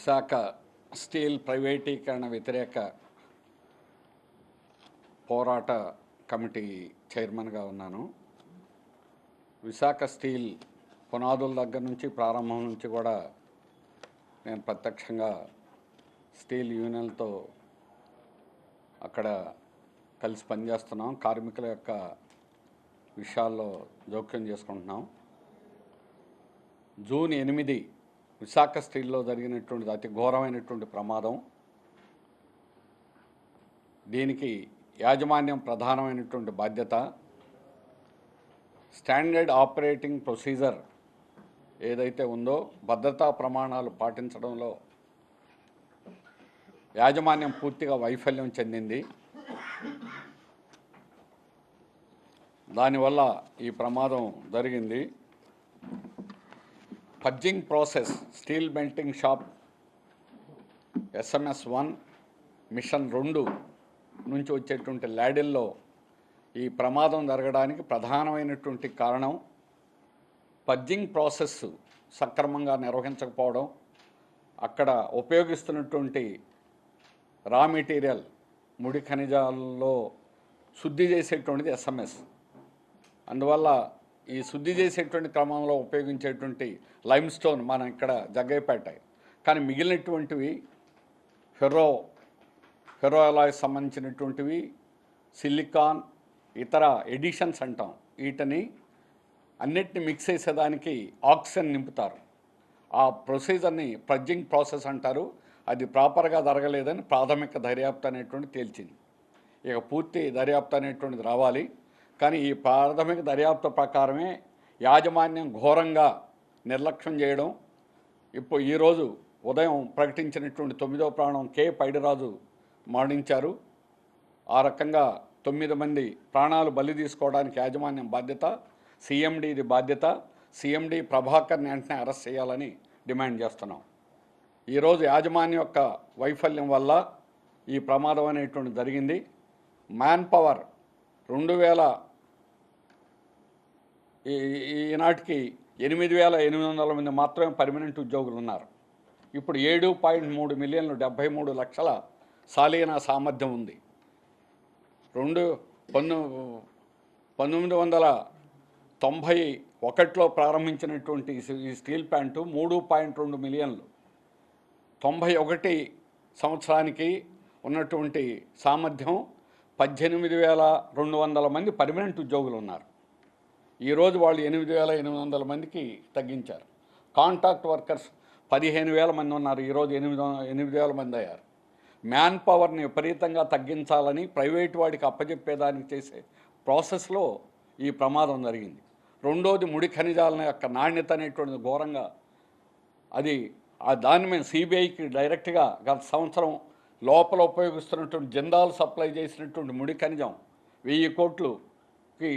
Visakha steel ప్రైవేటీకరణ వ్యతిరేక పోరాట కమిటీ చైర్మన్గా ఉన్నాను. విశాఖ స్టీల్ పునాదుల దగ్గర నుంచి ప్రారంభం నుంచి కూడా నేను ప్రత్యక్షంగా స్టీల్ యూనియన్తో అక్కడ కలిసి పనిచేస్తున్నాం. కార్మికుల యొక్క విషయాల్లో జోక్యం చేసుకుంటున్నాం. జూన్ 8 విశాఖ స్టీల్లో జరిగినటువంటి అతి ఘోరమైనటువంటి ప్రమాదం. దీనికి యాజమాన్యం ప్రధానమైనటువంటి బాధ్యత. స్టాండర్డ్ ఆపరేటింగ్ ప్రొసీజర్ ఏదైతే ఉందో భద్రతా ప్రమాణాలు పాటించడంలో యాజమాన్యం పూర్తిగా వైఫల్యం చెందింది. దానివల్ల ఈ ప్రమాదం జరిగింది. పడ్జింగ్ process steel melting shop SMS-1 machine 2 నుంచి వచ్చేటువంటి ల్యాడిల్లో ఈ ప్రమాదం జరగడానికి ప్రధానమైనటువంటి కారణం పడ్జింగ్ ప్రాసెస్ సక్రమంగా నిర్వహించకపోవడం, అక్కడ ఉపయోగిస్తున్నటువంటి రా మెటీరియల్ ముడి ఖనిజాల్లో శుద్ధి చేసేటువంటిది SMS. అందువల్ల ఈ శుద్ధి చేసేటువంటి క్రమంలో ఉపయోగించేటువంటి లైమ్ స్టోన్ మనం ఇక్కడ జగ్గైపేట, కానీ మిగిలినటువంటివి ఫెర్రో అలాయ్స్ సంబంధించినటువంటివి, సిలికాన్, ఇతర ఎడిషన్స్ అంటాం. వీటిని అన్నిటిని మిక్స్ చేసేదానికి ఆక్సిజన్ నింపుతారు. ఆ ప్రొసీజర్ని పడ్జింగ్ ప్రాసెస్ అంటారు. అది ప్రాపర్గా జరగలేదని ప్రాథమిక దర్యాప్తు అనేటువంటి తేల్చింది. ఇక పూర్తి దర్యాప్తు అనేటువంటిది రావాలి. కానీ ఈ ప్రాథమిక దర్యాప్తు ప్రకారమే యాజమాన్యం ఘోరంగా నిర్లక్ష్యం చేయడం. ఇప్పుడు ఈరోజు ఉదయం ప్రకటించినటువంటి 9వ ప్రాణం కే పైడిరాజు మరణించారు. ఆ రకంగా 9 మంది ప్రాణాలు బలి తీసుకోవడానికి యాజమాన్యం బాధ్యత, CMDది బాధ్యత. CMD ప్రభాకర్ని వెంటనే అరెస్ట్ చేయాలని డిమాండ్ చేస్తున్నాం. ఈరోజు యాజమాన్యం యొక్క వైఫల్యం వల్ల ఈ ప్రమాదం అనేటువంటి జరిగింది. మ్యాన్ పవర్ 2000 ఈనాటికి 8,800 మంది మాత్రమే పర్మనెంట్ ఉద్యోగులు ఉన్నారు. ఇప్పుడు 7.3 మిలియన్లు 73 లక్షల సాలీనా సామర్థ్యం ఉంది. 1991లో ప్రారంభించినటువంటి ఈ స్టీల్ ప్లాంటు 3.2 మిలియన్లు 91 సంవత్సరానికి ఉన్నటువంటి సామర్థ్యం 18,200 మంది పర్మనెంట్ ఉద్యోగులు ఉన్నారు. ఈరోజు వాళ్ళు 8,800 మందికి తగ్గించారు. కాంట్రాక్ట్ వర్కర్స్ 15,000 మంది ఉన్నారు. ఈరోజు 8,000 మంది అయ్యారు. మ్యాన్ పవర్ని విపరీతంగా తగ్గించాలని ప్రైవేటు వాడికి అప్పచెప్పేదానికి చేసే ప్రాసెస్లో ఈ ప్రమాదం జరిగింది. రెండోది ముడి ఖనిజాల యొక్క నాణ్యత అనేటువంటిది ఘోరంగా, అది దాన్ని మేము CBIకి డైరెక్ట్గా గత సంవత్సరం లోపల ఉపయోగిస్తున్నటువంటి జిందాల్ సప్లై చేసినటువంటి ముడి ఖనిజం 1000 కోట్లుకి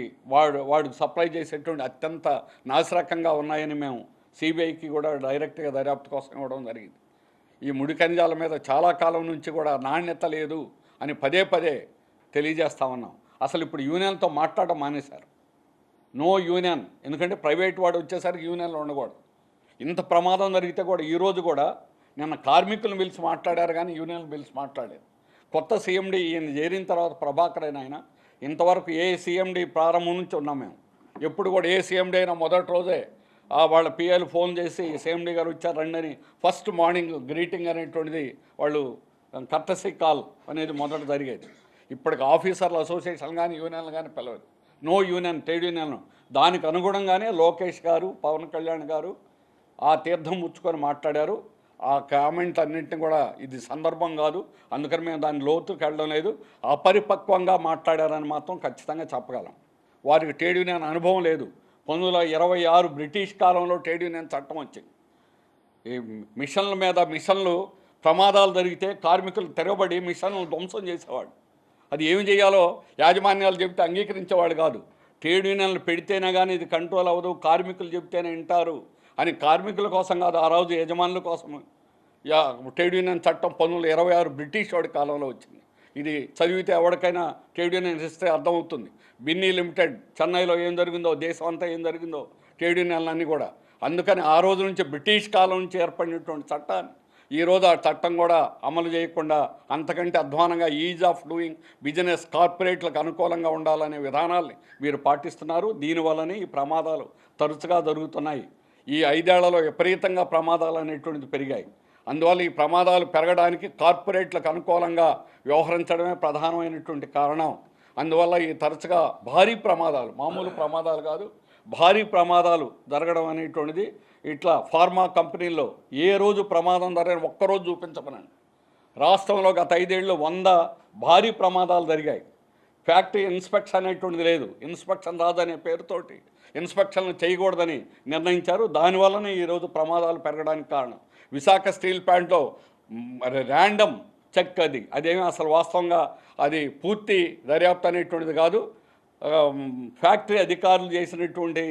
వాడు సప్లై చేసేటువంటి అత్యంత నాసిరకంగా ఉన్నాయని మేము CBIకి కూడా డైరెక్ట్గా దర్యాప్తు కోసం ఇవ్వడం జరిగింది. ఈ ముడి ఖనిజాల మీద చాలా కాలం నుంచి కూడా నాణ్యత లేదు అని పదే తెలియజేస్తా ఉన్నాం. అసలు ఇప్పుడు యూనియన్తో మాట్లాడడం మానేశారు. నో యూనియన్, ఎందుకంటే ప్రైవేట్ వాడు వచ్చేసరికి యూనియన్లో ఉండకూడదు. ఇంత ప్రమాదం జరిగితే కూడా ఈరోజు కూడా నిన్న కార్మికులను పిలిచి మాట్లాడారు, కానీ యూనియన్లు పిలిచి మాట్లాడారు. కొత్త CMD ఈయన చేరిన తర్వాత ప్రభాకర్ అయినా ఇంతవరకు ఏ CMD ప్రారంభం నుంచి ఉన్నాం మేము. ఎప్పుడు కూడా ఏ CMD అయినా మొదటి రోజే వాళ్ళ PAలు ఫోన్ చేసి CMD గారు వచ్చారు రండి అని ఫస్ట్ మార్నింగ్ గ్రీటింగ్ అనేటువంటిది వాళ్ళు కర్టసీ కాల్ అనేది మొదట జరిగేది. ఇప్పటికి ఆఫీసర్ల అసోసియేషన్ కానీ యూనియన్లు కానీ పిలవదు. No union, trade union. దానికి అనుగుణంగానే లోకేష్ గారు, పవన్ కళ్యాణ్ గారు ఆ తీర్థం ముచ్చుకొని మాట్లాడారు. ఆ కామెంట్ అన్నింటినీ కూడా ఇది సందర్భం కాదు, అందుకని మేము దాని లోతుకి వెళ్ళడం లేదు, అపరిపక్వంగా మాట్లాడారని మాత్రం ఖచ్చితంగా చెప్పగలం. వారికి ట్రేడ్ యూనియన్ అనుభవం లేదు. 1926 బ్రిటిష్ కాలంలో ట్రేడ్ యూనియన్ చట్టం వచ్చింది. ఈ మిషన్లు ప్రమాదాలు జరిగితే కార్మికులు తిరగబడి మిషన్లు ధ్వంసం చేసేవాడు. అది ఏమి చేయాలో యాజమాన్యాలు చెబితే అంగీకరించేవాడు కాదు. ట్రేడ్ యూనియన్లు పెడితేనే కానీ ఇది కంట్రోల్ అవ్వదు, కార్మికులు చెబితేనే వింటారు అని కార్మికుల కోసం కాదు, ఆ రోజు యజమానుల కోసం ట్రేడ్ యూనియన్ చట్టం 1926 బ్రిటిష్ వాడి కాలంలో వచ్చింది. ఇది చదివితే ఎవరికైనా ట్రేడ్ యూనియన్ హిస్టరీ అర్థమవుతుంది. బిన్నీ లిమిటెడ్ చెన్నైలో ఏం జరిగిందో, దేశం అంతా ఏం జరిగిందో ట్రేడ్ యూనియన్లన్నీ కూడా. అందుకని ఆ రోజు నుంచి బ్రిటిష్ కాలం నుంచి ఏర్పడినటువంటి చట్టాన్ని ఈరోజు ఆ చట్టం కూడా అమలు చేయకుండా అంతకంటే అధ్వానంగా ఈజ్ ఆఫ్ డూయింగ్ బిజినెస్ కార్పొరేట్లకు అనుకూలంగా ఉండాలనే విధానాల్ని మీరు పాటిస్తున్నారు. దీనివల్లనే ఈ ప్రమాదాలు తరచుగా జరుగుతున్నాయి. ఈ 5 ఏళ్లలో విపరీతంగా ప్రమాదాలు అనేటువంటిది పెరిగాయి. అందువల్ల ఈ ప్రమాదాలు పెరగడానికి కార్పొరేట్లకు అనుకూలంగా వ్యవహరించడమే ప్రధానమైనటువంటి కారణం. అందువల్ల ఈ తరచుగా భారీ ప్రమాదాలు, మామూలు ప్రమాదాలు కాదు, భారీ ప్రమాదాలు జరగడం అనేటువంటిది ఇట్లా ఫార్మా కంపెనీల్లో ఏ రోజు ప్రమాదం జరిగిన ఒక్కరోజు చూపించమనండి. రాష్ట్రంలో గత 5 ఏళ్ళు 100 భారీ ప్రమాదాలు జరిగాయి. ఫ్యాక్టరీ ఇన్స్పెక్షన్ అనేటువంటిది లేదు. ఇన్స్పెక్షన్ రాదనే పేరుతోటి ఇన్స్పెక్షన్లు చేయకూడదని నిర్ణయించారు. దానివల్లనే ఈరోజు ప్రమాదాలు పెరగడానికి కారణం. విశాఖ స్టీల్ ప్లాంట్లో ర్యాండమ్ చెక్ అదేమీ అసలు వాస్తవంగా అది పూర్తి దర్యాప్తు అనేటువంటిది కాదు. ఫ్యాక్టరీ అధికారులు చేసినటువంటి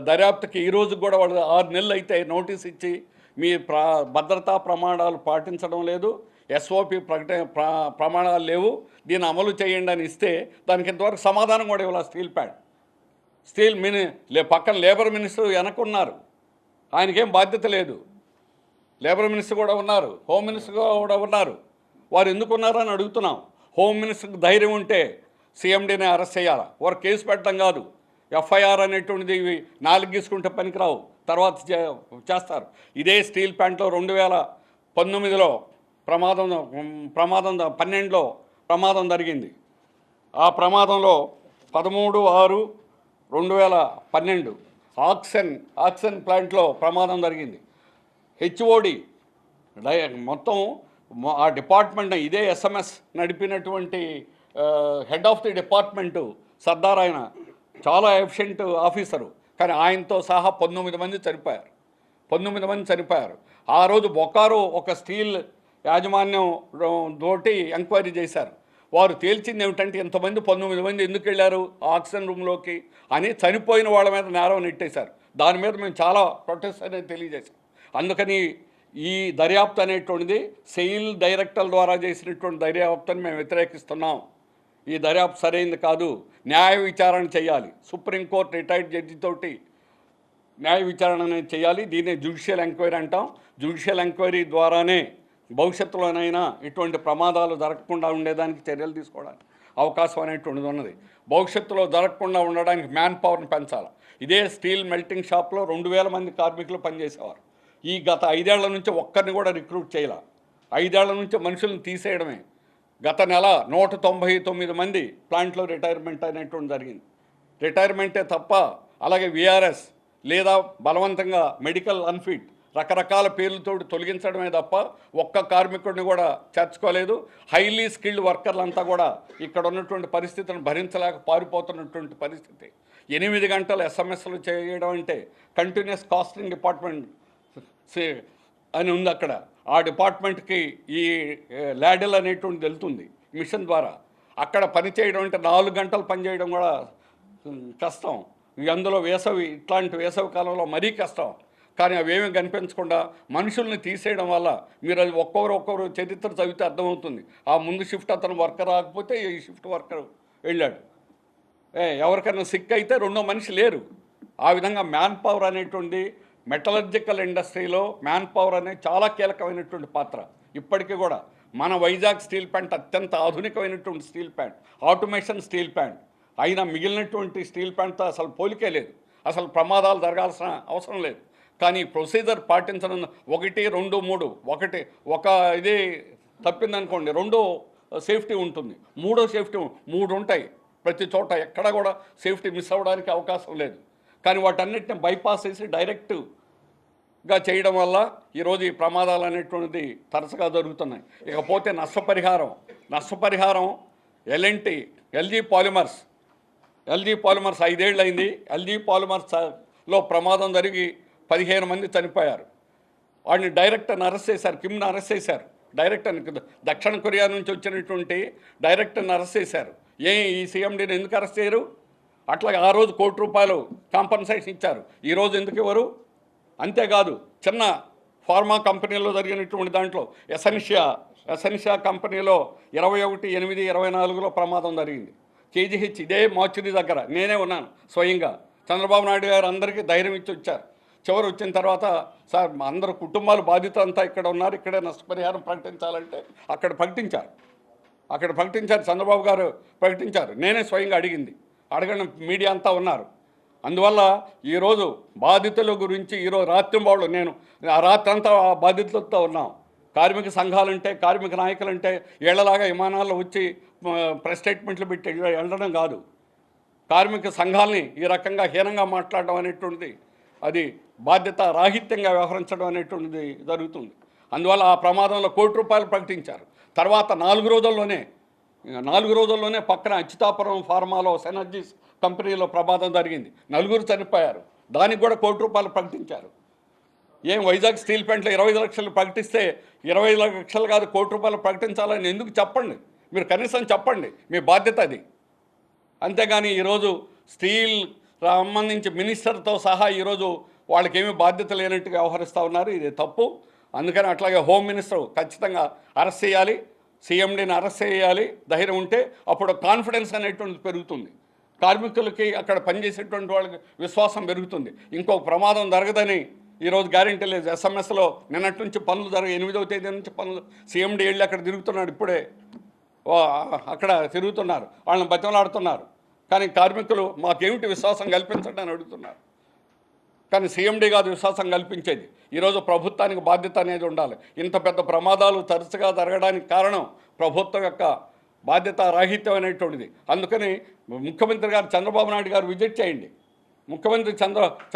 దర్యాప్తుకి ఈరోజు కూడా వాళ్ళు 6 నెలలు అయితే నోటీస్ ఇచ్చి మీ భద్రతా ప్రమాణాలు పాటించడం లేదు, ఎస్ఓపి ప్రమాణాలు లేవు, దీన్ని అమలు చేయండి అని ఇస్తే దానికి ఇంతవరకు సమాధానం కూడా ఇవ్వాలి. స్టీల్ ప్లాంట్ పక్కన లేబర్ మినిస్టర్ వెనకున్నారు, ఆయనకేం బాధ్యత లేదు. లేబర్ మినిస్టర్ కూడా ఉన్నారు, హోమ్ మినిస్టర్ కూడా ఉన్నారు. వారు ఎందుకు ఉన్నారని అడుగుతున్నాం. హోమ్ మినిస్టర్కి ధైర్యం ఉంటే సీఎండీని అరెస్ట్ చేయాలి, వారు కేసు పెట్టడం కాదు. ఎఫ్ఐఆర్ అనేటువంటిది ఇవి 4 గీసుకుంటే పనికిరావు, తర్వాత చేస్తారు. ఇదే స్టీల్ ప్లాంట్లో 2019లో ప్రమాదం 12లో ప్రమాదం జరిగింది. ఆ ప్రమాదంలో 13/6/2012 ఆక్సిజన్ ప్లాంట్లో ప్రమాదం జరిగింది. హెచ్ఓడి మొత్తం ఆ డిపార్ట్మెంట్ ఇదే ఎస్ఎంఎస్ నడిపినటువంటి head of the department Sardar, ఆయన చాలా ఎఫిషియెంట్ ఆఫీసరు, కానీ ఆయనతో సహా 19 మంది చనిపోయారు. ఆ రోజు బొకారో ఒక స్టీల్ యాజమాన్యం తోటి ఎంక్వైరీ చేశారు. వారు తేల్చింది ఏమిటంటే ఇంతమంది 19 మంది ఎందుకు వెళ్ళారు ఆక్సిజన్ రూమ్లోకి అని చనిపోయిన వాళ్ళ మీద నేరం నెట్టేశారు. దాని మీద మేము చాలా ప్రొటెస్ట్ అనేది తెలియజేశాం. అందుకని ఈ దర్యాప్తు అనేటువంటిది సెయిల్ డైరెక్టర్ల ద్వారా చేసినటువంటి దర్యాప్తుని మేము వ్యతిరేకిస్తున్నాం. ఈ దర్యాప్తు సరైనది కాదు, న్యాయ విచారణ చేయాలి. సుప్రీంకోర్టు రిటైర్డ్ జడ్జితోటి న్యాయ విచారణ అనేది చేయాలి. దీన్ని జ్యుడిషియల్ ఎంక్వైరీ అంటాం. జ్యుడిషియల్ ఎంక్వైరీ ద్వారానే భవిష్యత్తులోనైనా ఇటువంటి ప్రమాదాలు జరగకుండా ఉండేదానికి చర్యలు తీసుకోవడానికి అవకాశం అనేటువంటిది ఉన్నది. భవిష్యత్తులో జరగకుండా ఉండడానికి మ్యాన్ పవర్ని పెంచాలి. ఇదే స్టీల్ మెల్టింగ్ షాప్లో 2000 మంది కార్మికులు పనిచేసేవారు. ఈ గత 5 ఏళ్ల నుంచి ఒక్కరిని కూడా రిక్రూట్ చేయాల. 5 ఏళ్ల నుంచి మనుషులను తీసేయడమే. గత నెల 199 మంది ప్లాంట్లో రిటైర్మెంట్ అనేటువంటి జరిగింది. రిటైర్మెంటే తప్ప అలాగే విఆర్ఎస్ లేదా బలవంతంగా మెడికల్ అన్ఫిట్ రకరకాల పేర్లతో తొలగించడమే తప్ప ఒక్క కార్మికుడిని కూడా చేర్చుకోలేదు. హైలీ స్కిల్డ్ వర్కర్లంతా కూడా ఇక్కడ ఉన్నటువంటి పరిస్థితులను భరించలేక పారిపోతున్నటువంటి పరిస్థితి. 8 గంటలు ఎస్ఎంఎస్లు చేయడం అంటే కంటిన్యూస్ కాస్టింగ్ డిపార్ట్మెంట్ అని ఉంది అక్కడ. ఆ డిపార్ట్మెంట్కి ఈ ల్యాడెల్ అనేటువంటి వెళ్తుంది మిషన్ ద్వారా. అక్కడ పని చేయడం అంటే 4 గంటలు పనిచేయడం కూడా కష్టం. అందులో ఇట్లాంటి వేసవి కాలంలో మరీ కష్టం. కానీ అవేమీ కనిపించకుండా మనుషుల్ని తీసేయడం వల్ల మీరు అది ఒక్కొక్కరు చరిత్ర చదివితే అర్థమవుతుంది. ఆ ముందు షిఫ్ట్ అతను వర్కర్ రాకపోతే ఈ షిఫ్ట్ వర్కర్ వెళ్ళాడు. ఎవరికైనా సిక్ అయితే రెండో మనిషి లేరు. ఆ విధంగా మ్యాన్ పవర్ అనేటువంటి మెటలర్జికల్ ఇండస్ట్రీలో మ్యాన్ పవర్ అనేది చాలా కీలకమైనటువంటి పాత్ర. ఇప్పటికీ కూడా మన వైజాగ్ స్టీల్ ప్లాంట్ అత్యంత ఆధునికమైనటువంటి steel plant, automation steel plant అయినా మిగిలినటువంటి స్టీల్ ప్లాంట్తో అసలు పోలికే లేదు. అసలు ప్రమాదాలు జరగాల్సిన అవసరం లేదు. కానీ ప్రొసీజర్ పాటించడం 1, 2, 3 ఒక ఇది తప్పిందనుకోండి, రెండో సేఫ్టీ ఉంటుంది, మూడో సేఫ్టీ 3 ఉంటాయి ప్రతి చోట. ఎక్కడ కూడా సేఫ్టీ మిస్ అవ్వడానికి అవకాశం లేదు. కానీ వాటన్నిటిని బైపాస్ చేసి డైరెక్ట్గా చేయడం వల్ల ఈరోజు ఈ ప్రమాదాలు అనేటువంటిది తరచుగా జరుగుతున్నాయి. ఇకపోతే నష్టపరిహారం ఎల్జీ పాలిమర్స్ 5 ఏళ్ళు అయింది. ఎల్జీ పాలిమర్స్లో ప్రమాదం జరిగి 15 మంది చనిపోయారు. వాడిని డైరెక్టర్ని అరెస్ట్ చేశారు, కిమ్ని అరెస్ట్ చేశారు. డైరెక్టర్ని దక్షిణ కొరియా నుంచి వచ్చినటువంటి డైరెక్టర్ని అరెస్ట్ చేశారు. ఈ సీఎండీని ఎందుకు అరెస్ట్ చేయరు? అట్లాగే ఆ రోజు ₹1 కాంపన్సేషన్ ఇచ్చారు, ఈరోజు ఎందుకు ఇవ్వరు? అంతేకాదు చిన్న ఫార్మా కంపెనీలో జరిగినటువంటి దాంట్లో ఎసెన్షియా కంపెనీలో 21/8/24లో ప్రమాదం జరిగింది. కేజీహెచ్ ఇదే మార్చురీ దగ్గర నేనే ఉన్నాను స్వయంగా. చంద్రబాబు నాయుడు గారు అందరికీ ధైర్యం ఇచ్చి వచ్చారు. చివరి వచ్చిన తర్వాత సార్ మా అందరు కుటుంబాలు బాధిత అంతా ఇక్కడ ఉన్నారు, ఇక్కడే నష్టపరిహారం ప్రకటించాలంటే అక్కడ ప్రకటించారు చంద్రబాబు గారు ప్రకటించారు. నేనే స్వయంగా అడగడం మీడియా అంతా ఉన్నారు. అందువల్ల ఈరోజు బాధితుల గురించి ఈరోజు రాత్రింబావులు నేను ఆ రాత్రంతా బాధితులతో ఉన్నాం. కార్మిక సంఘాలంటే కార్మిక నాయకులంటే ఏళ్లలాగా విమానాల్లో వచ్చి ప్రెస్ స్టేట్మెంట్లు పెట్టి వెళ్ళడం కాదు. కార్మిక సంఘాలని ఈ రకంగా హీనంగా మాట్లాడడం అనేటువంటిది అది బాధ్యత రాహిత్యంగా వ్యవహరించడం అనేటువంటిది జరుగుతుంది. అందువల్ల ఆ ప్రమాదంలో ₹1,00,00,000 ప్రకటించారు. తర్వాత 4 రోజుల్లోనే పక్కన అచ్యుతాపురం ఫార్మాలో సెనర్జీస్ కంపెనీలో ప్రమాదం జరిగింది, 4 చనిపోయారు. దానికి కూడా ₹1,00,00,000 ప్రకటించారు. ఏం వైజాగ్ స్టీల్ ప్లాంట్లో 25 లక్షలు ప్రకటిస్తే 25 లక్షలు కాదు ₹1,00,00,000 ప్రకటించాలని ఎందుకు చెప్పండి? మీరు కనీసం చెప్పండి, మీ బాధ్యత అది. అంతేగాని ఈరోజు స్టీల్ సంబంధించి మినిస్టర్తో సహా ఈరోజు వాళ్ళకేమీ బాధ్యత లేనట్టుగా వ్యవహరిస్తూ ఉన్నారు. ఇది తప్పు. అందుకని అట్లాగే హోమ్ మినిస్టర్ ఖచ్చితంగా అరెస్ట్ చేయాలి, సీఎండీని అరెస్ట్ చేయాలి. ధైర్యం ఉంటే అప్పుడు కాన్ఫిడెన్స్ అనేటువంటిది పెరుగుతుంది, కార్మికులకి అక్కడ పనిచేసేటువంటి వాళ్ళకి విశ్వాసం పెరుగుతుంది. ఇంకో ప్రమాదం జరగదని ఈరోజు గ్యారెంటీ లేదు. ఎస్ఎంఎస్లో నిన్నటి నుంచి పనులు 8వ తేదీ నుంచి పనులు సీఎండీ వెళ్ళి అక్కడ తిరుగుతున్నాడు, ఇప్పుడే అక్కడ తిరుగుతున్నారు, వాళ్ళని బతిమలాడుతున్నారు. కానీ కార్మికులు మాకేమిటి విశ్వాసం కల్పించండి అని అడుగుతున్నారు. కానీ సీఎండీ కాదు విశ్వాసం కల్పించేది. ఈరోజు ప్రభుత్వానికి బాధ్యత అనేది ఉండాలి. ఇంత పెద్ద ప్రమాదాలు తరచుగా జరగడానికి కారణం ప్రభుత్వం యొక్క బాధ్యత రాహిత్యం అనేటువంటిది. అందుకని ముఖ్యమంత్రి గారు చంద్రబాబు నాయుడు గారు విజిట్ చేయండి. ముఖ్యమంత్రి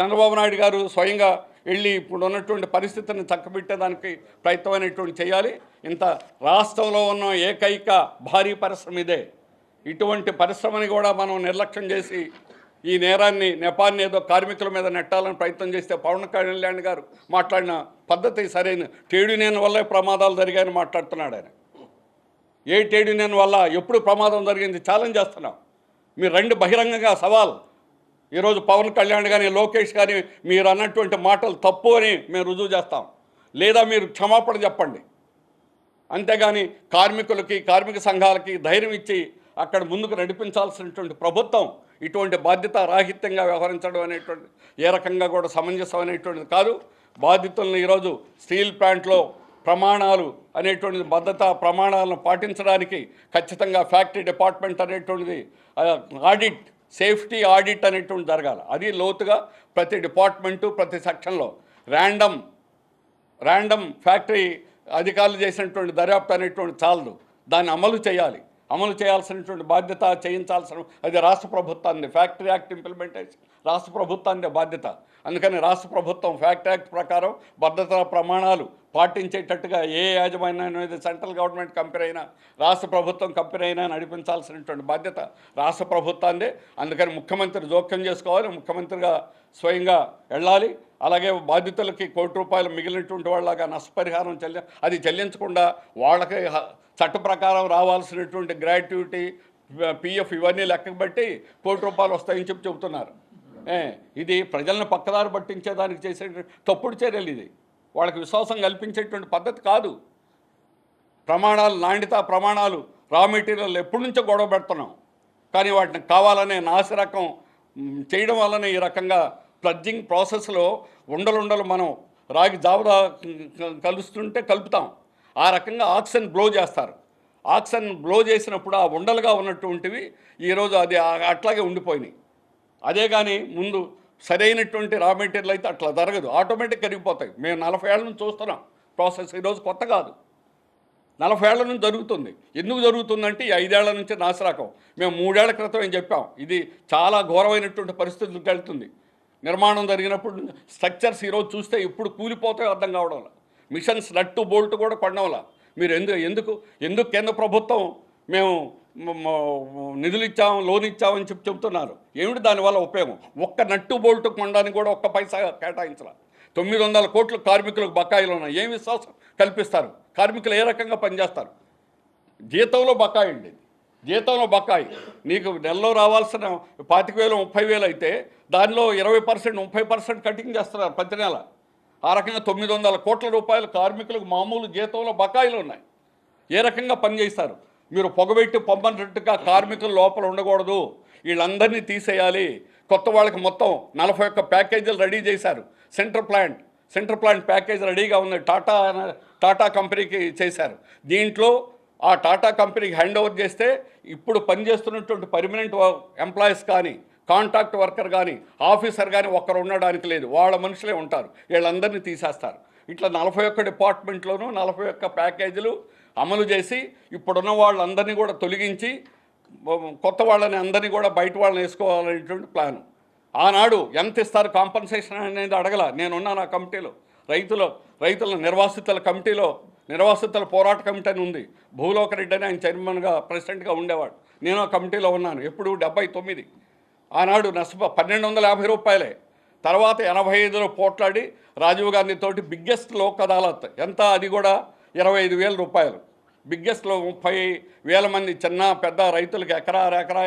చంద్రబాబు నాయుడు గారు స్వయంగా వెళ్ళి ఇప్పుడు ఉన్నటువంటి పరిస్థితిని చక్కబెట్టేదానికి ప్రయత్నం అనేటువంటి చేయాలి. ఇంత రాష్ట్రంలో ఉన్న ఏకైక భారీ పరిశ్రమ ఇదే. ఇటువంటి పరిశ్రమని కూడా మనం నిర్లక్ష్యం చేసి ఈ నెపాన్ని ఏదో కార్మికుల మీద నెట్టాలని ప్రయత్నం చేస్తే పవన్ కళ్యాణ్ గారు మాట్లాడిన పద్ధతి సరైన. ట్రేడ్ యూనియన్ వల్లే ప్రమాదాలు జరిగాయని మాట్లాడుతున్నాడు ఆయన. ఏ ట్రేడ్ యూనియన్ వల్ల ఎప్పుడు ప్రమాదం జరిగింది ఛాలెంజ్ చేస్తున్నాం. మీరు రెండు బహిరంగంగా సవాల్. ఈరోజు పవన్ కళ్యాణ్ కానీ లోకేష్ కానీ మీరు అన్నటువంటి మాటలు తప్పు అని మేము రుజువు చేస్తాం, లేదా మీరు క్షమాపణ చెప్పండి. అంతేగాని కార్మికులకి కార్మిక సంఘాలకి ధైర్యం ఇచ్చి అక్కడ ముందుకు నడిపించాల్సినటువంటి ప్రభుత్వం ఇటువంటి బాధ్యత రాహిత్యంగా వ్యవహరించడం అనేటువంటి ఏ రకంగా కూడా సమంజసం అనేటువంటిది కాదు. బాధితులను ఈరోజు స్టీల్ ప్లాంట్లో ప్రమాణాలు అనేటువంటిది భద్రతా ప్రమాణాలను పాటించడానికి ఖచ్చితంగా ఫ్యాక్టరీ డిపార్ట్మెంట్ అనేటువంటిది ఆడిట్, సేఫ్టీ ఆడిట్ అనేటువంటి జరగాలి. అది లోతుగా ప్రతి డిపార్ట్మెంటు ప్రతి సెక్షన్లో ర్యాండమ్ ఫ్యాక్టరీ అధికారులు చేసినటువంటి దర్యాప్తు అనేటువంటి చాలదు, దాన్ని అమలు చేయాల్సినటువంటి బాధ్యత చేయించాల్సిన అది రాష్ట్ర ప్రభుత్వాన్ని. ఫ్యాక్టరీ యాక్ట్ ఇంప్లిమెంటేషన్ రాష్ట్ర ప్రభుత్వాన్ని బాధ్యత. అందుకని రాష్ట్ర ప్రభుత్వం ఫ్యాక్టరీ యాక్ట్ ప్రకారం భద్రతా ప్రమాణాలు పాటించేటట్టుగా ఏ యాజమాన్యం అనేది సెంట్రల్ గవర్నమెంట్ కంపెనీ అయినా రాష్ట్ర ప్రభుత్వం కంపెనీ అయినా నడిపించాల్సినటువంటి బాధ్యత రాష్ట్ర ప్రభుత్వాన్ని. అందుకని ముఖ్యమంత్రి జోక్యం చేసుకోవాలి, ముఖ్యమంత్రిగా స్వయంగా వెళ్ళాలి. అలాగే బాధితులకి ₹1,00,00,000 మిగిలినటువంటి వాళ్ళగా నష్టపరిహారం అది చెల్లించకుండా వాళ్ళకి చట్ట ప్రకారం రావాల్సినటువంటి గ్రాట్యుటీ, పిఎఫ్ ఇవన్నీ లెక్కకు బట్టి ₹1,00,00,000 వస్తాయని చెబుతున్నారు. ఇది ప్రజలను పక్కదారి పట్టించేదానికి చేసే తప్పుడు చర్యలు. ఇది వాళ్ళకి విశ్వాసం కల్పించేటువంటి పద్ధతి కాదు. ప్రమాణాలు, నాణ్యతా ప్రమాణాలు, రా మెటీరియల్ ఎప్పటి నుంచో గొడవ పెడుతున్నాం. కానీ వాటిని కావాలనే నాసిరకం చేయడం వల్లనే ఈ రకంగా ప్లడ్జింగ్ ప్రాసెస్లో ఉండలు మనం రాగి జాబురా కలుపుతాం. ఆ రకంగా ఆక్సిజన్ బ్లో చేస్తారు. ఆక్సిజన్ బ్లో చేసినప్పుడు ఆ ఉండలుగా ఉన్నటువంటివి ఈరోజు అది అట్లాగే ఉండిపోయినాయి. అదే కానీ ముందు సరైనటువంటి రా మెటీరియల్ అయితే అట్లా జరగదు, ఆటోమేటిక్ కరిగిపోతాయి. మేము 40 ఏళ్ళ నుంచి చూస్తున్నాం ప్రాసెస్, ఈరోజు కొత్త కాదు, 40 ఏళ్ల నుంచి జరుగుతుంది. ఎందుకు జరుగుతుందంటే ఈ 5 ఏళ్ల నుంచి నాసిరకం. మేము 3 ఏళ్ల క్రితం ఏం చెప్పాం, ఇది చాలా ఘోరమైనటువంటి పరిస్థితులకు వెళ్తుంది. నిర్మాణం జరిగినప్పుడు స్ట్రక్చర్స్ ఈరోజు చూస్తే ఇప్పుడు కూలిపోతాయో అర్థం కావడం వల్ల, మిషన్స్ నట్టు బోల్ట్ కూడా కొనడం వల్ల. మీరు ఎందుకు కేంద్ర ప్రభుత్వం మేము నిధులు ఇచ్చాము, లోన్ ఇచ్చామని చెప్తున్నారు. ఏమిటి దానివల్ల ఉపయోగం? ఒక్క నట్టు బోల్ట్ కొనడానికి కూడా ఒక్క పైసా కేటాయించాల. 900 కోట్లు కార్మికులకు బకాయిలు ఉన్నాయి. ఏం విశ్వాసం కల్పిస్తారు? కార్మికులు ఏ రకంగా పనిచేస్తారు? జీతంలో బకాయి అండి, జీతంలో బకాయి. నీకు నెలలో రావాల్సిన 25,000 30,000 అయితే దానిలో 20% 30% కటింగ్ చేస్తున్నారు ప్రతి నెల. ఆ రకంగా 900 కోట్ల రూపాయలు కార్మికులకు మామూలు జీతంలో బకాయిలు ఉన్నాయి. ఏ రకంగా పనిచేస్తారు? మీరు పొగబెట్టి పొమ్మన్నట్టుగా కార్మికులు లోపల ఉండకూడదు, వీళ్ళందరినీ తీసేయాలి. కొత్త వాళ్ళకి మొత్తం 41 ప్యాకేజీలు రెడీ చేశారు. సెంట్రల్ ప్లాంట్ ప్యాకేజ్ రెడీగా ఉంది. టాటా కంపెనీకి చేశారు. దీంట్లో ఆ టాటా కంపెనీకి హ్యాండ్ ఓవర్ చేస్తే ఇప్పుడు పనిచేస్తున్నటువంటి పర్మనెంట్ ఎంప్లాయీస్ కానీ, కాంట్రాక్ట్ వర్కర్ కానీ, ఆఫీసర్ కానీ ఒక్కరు ఉండడానికి లేదు. వాళ్ళ మనుషులే ఉంటారు. వీళ్ళందరినీ తీసేస్తారు. ఇట్లా 41 డిపార్ట్మెంట్లోనూ 41 ప్యాకేజీలు అమలు చేసి ఇప్పుడున్న వాళ్ళందరినీ కూడా తొలగించి కొత్త వాళ్ళని అందరినీ కూడా బయట వాళ్ళని వేసుకోవాలనేటువంటి ప్లాను. ఆనాడు ఎంత ఇస్తారు కాంపన్సేషన్ అనేది అడగల. నేనున్నాను ఆ కమిటీలో, రైతుల నిర్వాసితుల పోరాట కమిటీ అని ఉంది. భూలోక రెడ్డి అని ఆయన చైర్మన్గా ప్రెసిడెంట్గా ఉండేవాడు. నేను ఆ కమిటీలో ఉన్నాను. ఎప్పుడు 79. ఆనాడు 1250 రూపాయలే. తర్వాత 85లో పోట్లాడి రాజీవ్ గాంధీతోటి బిగ్గెస్ట్ లోక్ అదాలత్ ఎంత, అది కూడా 25,000 రూపాయలు. బిగ్గెస్ట్లో 30,000 మంది చిన్న పెద్ద రైతులకి ఎకరా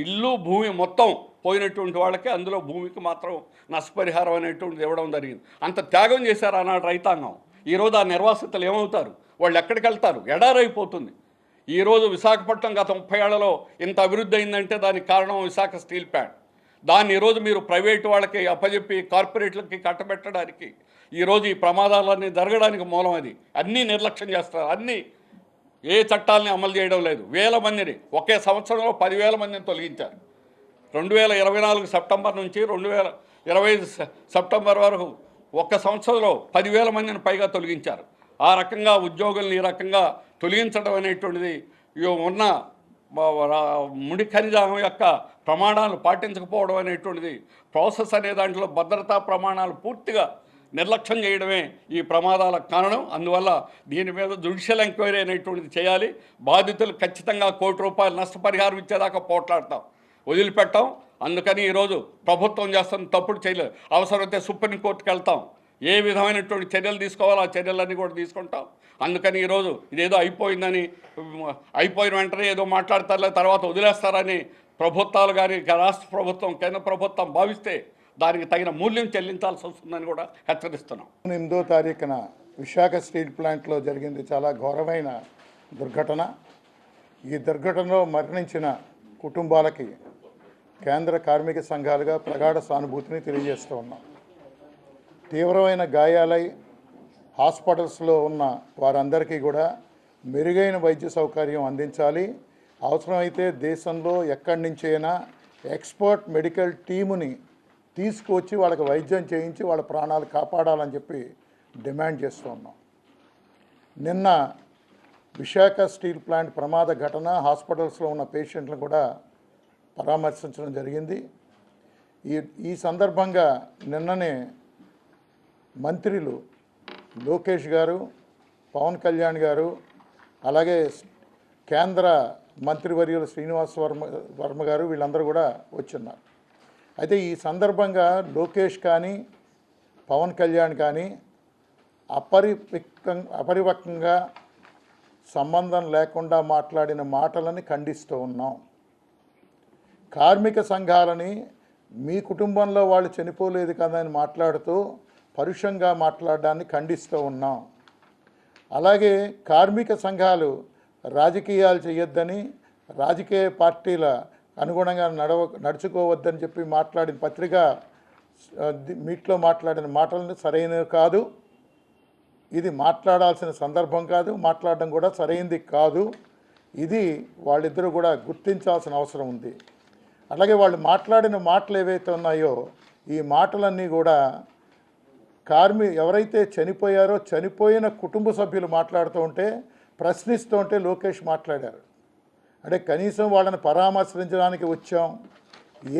ఇల్లు భూమి మొత్తం పోయినటువంటి వాళ్ళకి అందులో భూమికి మాత్రం నష్టపరిహారం అనేటువంటిది ఇవ్వడం జరిగింది. అంత త్యాగం చేశారు ఆనాడు రైతాంగం. ఈరోజు ఆ నిర్వాసితులు ఏమవుతారు? వాళ్ళు ఎక్కడికి వెళ్తారు? ఎడారైపోతుంది. ఈరోజు విశాఖపట్నం గత 30 ఏళ్లలో ఇంత అభివృద్ధి అయిందంటే దానికి కారణం విశాఖ స్టీల్ ప్లాంట్. దాన్ని ఈరోజు మీరు ప్రైవేటు వాళ్ళకి అప్పచెప్పి కార్పొరేట్లకి కట్టబెట్టడానికి ఈరోజు ఈ ప్రమాదాలన్నీ జరగడానికి మూలం అది. అన్నీ నిర్లక్ష్యం చేస్తారు. ఏ చట్టాలని అమలు చేయడం లేదు. వేల మందిని ఒకే సంవత్సరంలో 10,000 మందిని తొలగించారు. 2024 సెప్టెంబర్ నుంచి 2025 సెప్టెంబర్ వరకు ఒక్క సంవత్సరంలో 10,000 మందిని పైగా తొలగించారు. ఆ రకంగా ఉద్యోగుల్ని ఈ రకంగా తొలగించడం అనేటువంటిది ఉన్న ముడి ఖనిజం యొక్క ప్రమాణాలు పాటించకపోవడం అనేటువంటిది, ప్రాసెస్ అనే దాంట్లో భద్రతా ప్రమాణాలు పూర్తిగా నిర్లక్ష్యం చేయడమే ఈ ప్రమాదాలకు కారణం. అందువల్ల దీని మీద జ్యుడిషియల్ ఎంక్వైరీ అనేటువంటిది చేయాలి. బాధితులు ఖచ్చితంగా ₹1 కోటి నష్టపరిహారం ఇచ్చేదాకా పోట్లాడతాం, వదిలిపెట్టాం. అందుకని ఈరోజు ప్రభుత్వం చేస్తున్న తప్పుడు చర్యలు అవసరమైతే సుప్రీంకోర్టుకు వెళ్తాం. ఏ విధమైనటువంటి చర్యలు తీసుకోవాలో ఆ చర్యలన్నీ కూడా తీసుకుంటాం. అందుకని ఈరోజు ఇదేదో అయిపోయిన వెంటనే ఏదో మాట్లాడతారులే తర్వాత వదిలేస్తారని ప్రభుత్వాలు కానీ రాష్ట్ర ప్రభుత్వం, కేంద్ర ప్రభుత్వం భావిస్తే దానికి తగిన మూల్యం చెల్లించాల్సి వస్తుందని కూడా హెచ్చరిస్తున్నాం. 8వ తారీఖున విశాఖ స్టీల్ ప్లాంట్లో జరిగింది చాలా ఘోరమైన దుర్ఘటన. ఈ దుర్ఘటనలో మరణించిన కుటుంబాలకి కేంద్ర కార్మిక సంఘాలుగా ప్రగాఢ సానుభూతిని తెలియజేస్తూ ఉన్నాం. తీవ్రమైన గాయాలై హాస్పిటల్స్లో ఉన్న వారందరికీ కూడా మెరుగైన వైద్య సౌకర్యం అందించాలి. అవసరమైతే దేశంలో ఎక్కడి నుంచైనా ఎక్స్పర్ట్ మెడికల్ టీముని తీసుకొచ్చి వాళ్ళకి వైద్యం చేయించి వాళ్ళ ప్రాణాలు కాపాడాలని చెప్పి డిమాండ్ చేస్తూ ఉన్నాం. నిన్న విశాఖ స్టీల్ ప్లాంట్ ప్రమాద ఘటన, హాస్పిటల్స్లో ఉన్న పేషెంట్లను కూడా పరామర్శించడం జరిగింది. ఈ సందర్భంగా నిన్ననే మంత్రులు లోకేష్ గారు, పవన్ కళ్యాణ్ గారు, అలాగే కేంద్ర మంత్రివర్యులు శ్రీనివాస్ వర్మ గారు వీళ్ళందరూ కూడా వచ్చున్నారు. అయితే ఈ సందర్భంగా లోకేష్ కానీ పవన్ కళ్యాణ్ కానీ అపరిపక్వంగా సంబంధం లేకుండా మాట్లాడిన మాటలని ఖండిస్తూ ఉన్నాం. కార్మిక సంఘాలని మీ కుటుంబంలో వాళ్ళు చనిపోలేదు కదా అని మాట్లాడుతూ పరుషంగా మాట్లాడడాన్ని ఖండిస్తూ ఉన్నాం. అలాగే కార్మిక సంఘాలు రాజకీయాలు చేయొద్దని, రాజకీయ పార్టీల అనుగుణంగా నడుచుకోవద్దని చెప్పి మాట్లాడిన పత్రిక మీట్లో మాట్లాడిన మాటలను సరైనవి కాదు. ఇది మాట్లాడాల్సిన సందర్భం కాదు, మాట్లాడడం కూడా సరైనది కాదు. ఇది వాళ్ళిద్దరూ కూడా గుర్తించాల్సిన అవసరం ఉంది. అలాగే వాళ్ళు మాట్లాడిన మాటలు ఏవైతే ఉన్నాయో ఈ మాటలన్నీ కూడా ఎవరైతే చనిపోయారో చనిపోయిన కుటుంబ సభ్యులు మాట్లాడుతూ ఉంటే, ప్రశ్నిస్తూ ఉంటే లోకేష్ మాట్లాడారు. అంటే కనీసం వాళ్ళని పరామర్శించడానికి వచ్చాం,